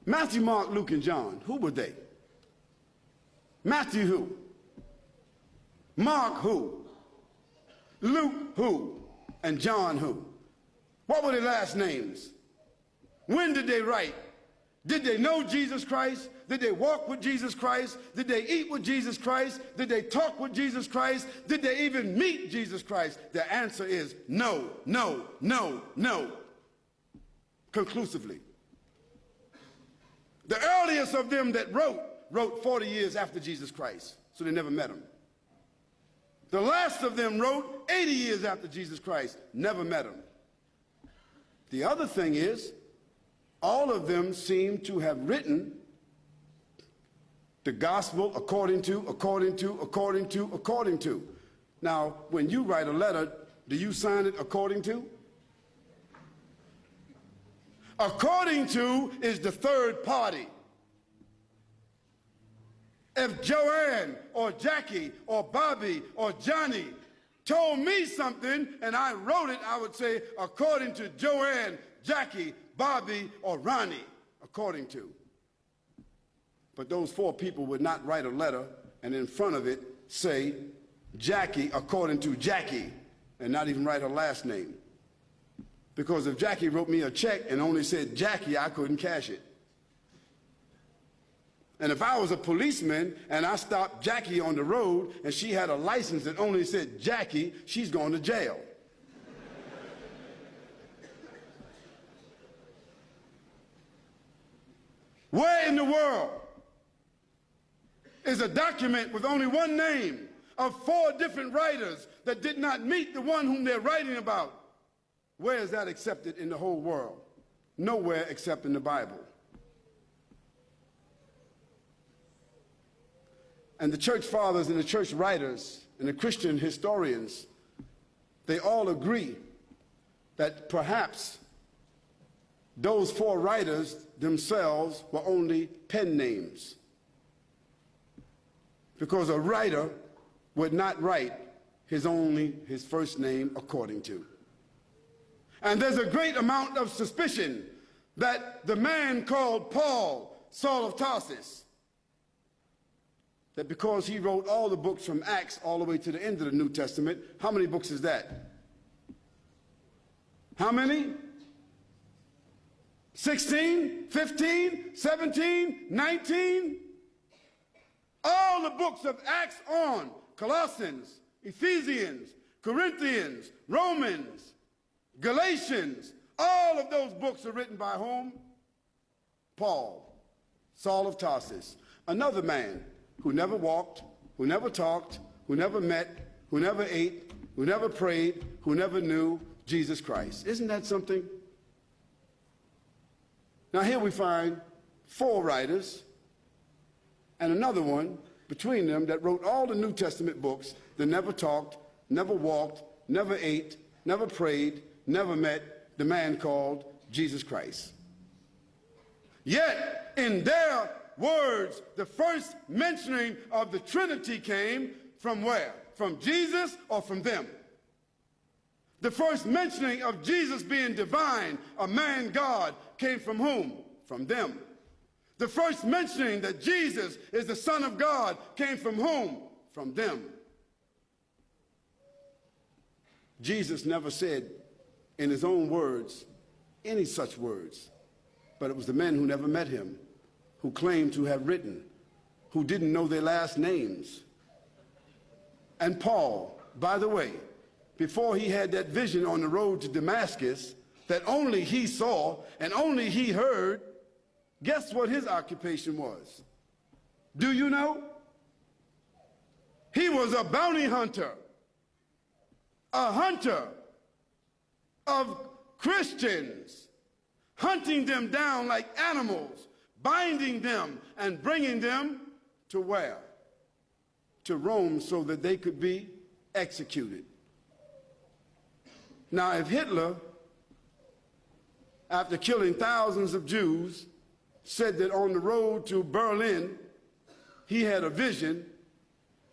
Matthew, Mark, Luke, and John, who were they? Matthew who? Mark who? Luke who? And John who? What were their last names? When did they write? Did they know Jesus Christ? Did they walk with Jesus Christ? Did they eat with Jesus Christ? Did they talk with Jesus Christ? Did they even meet Jesus Christ? The answer is no, no, no, no. Conclusively. The earliest of them that wrote 40 years after Jesus Christ, so they never met him. The last of them wrote 80 years after Jesus Christ, never met him. The other thing is, all of them seem to have written the gospel according to. Now, when you write a letter, do you sign it according to? According to is the third party. If Joanne or Jackie or Bobby or Johnny told me something and I wrote it, I would say according to Joanne, Jackie, Bobby, or Ronnie, according to. But those four people would not write a letter and in front of it say Jackie according to Jackie and not even write her last name. Because if Jackie wrote me a check and only said Jackie, I couldn't cash it. And if I was a policeman and I stopped Jackie on the road and she had a license that only said Jackie, she's going to jail. Where in the world is a document with only one name of four different writers that did not meet the one whom they're writing about? Where is that accepted in the whole world? Nowhere except in the Bible. And the church fathers and the church writers and the Christian historians, they all agree that perhaps those four writers themselves were only pen names. Because a writer would not write his first name according to. And there's a great amount of suspicion that the man called Paul, Saul of Tarsus, that because he wrote all the books from Acts all the way to the end of the New Testament, how many books is that? How many? 16, 15, 17, 19? All the books of Acts on, Colossians, Ephesians, Corinthians, Romans, Galatians, all of those books are written by whom? Paul, Saul of Tarsus, another man who never walked, who never talked, who never met, who never ate, who never prayed, who never knew Jesus Christ. Isn't that something? Now here we find four writers and another one between them that wrote all the New Testament books that never talked, never walked, never ate, never prayed, never met the man called Jesus Christ. Yet in their words, the first mentioning of the Trinity came from where? From Jesus or from them? The first mentioning of Jesus being divine, a man God, came from whom? From them. The first mentioning that Jesus is the Son of God came from whom? From them. Jesus never said in his own words any such words, but it was the men who never met him, who claimed to have written, who didn't know their last names. And Paul, by the way, before he had that vision on the road to Damascus that only he saw and only he heard, guess what his occupation was? Do you know? He was a bounty hunter, a hunter of Christians, hunting them down like animals, binding them and bringing them to where? To Rome so that they could be executed. Now, if Hitler, after killing thousands of Jews, said that on the road to Berlin, he had a vision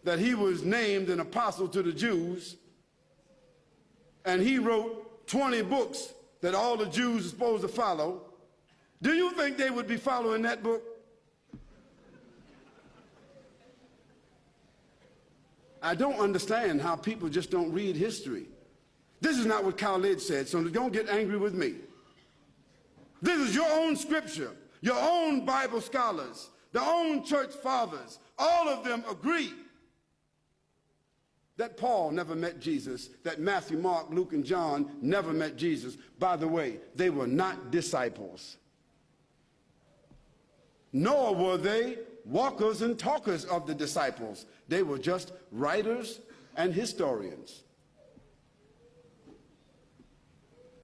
that he was named an apostle to the Jews, and he wrote 20 books that all the Jews are supposed to follow, Do you think they would be following that book? I don't understand how people just don't read history. This is not what Khalid said, so don't get angry with me. This is your own scripture, your own Bible scholars, their own church fathers. All of them agree that Paul never met Jesus, that Matthew, Mark, Luke, and John never met Jesus. By the way, they were not disciples. Nor were they walkers and talkers of the disciples. They were just writers and historians.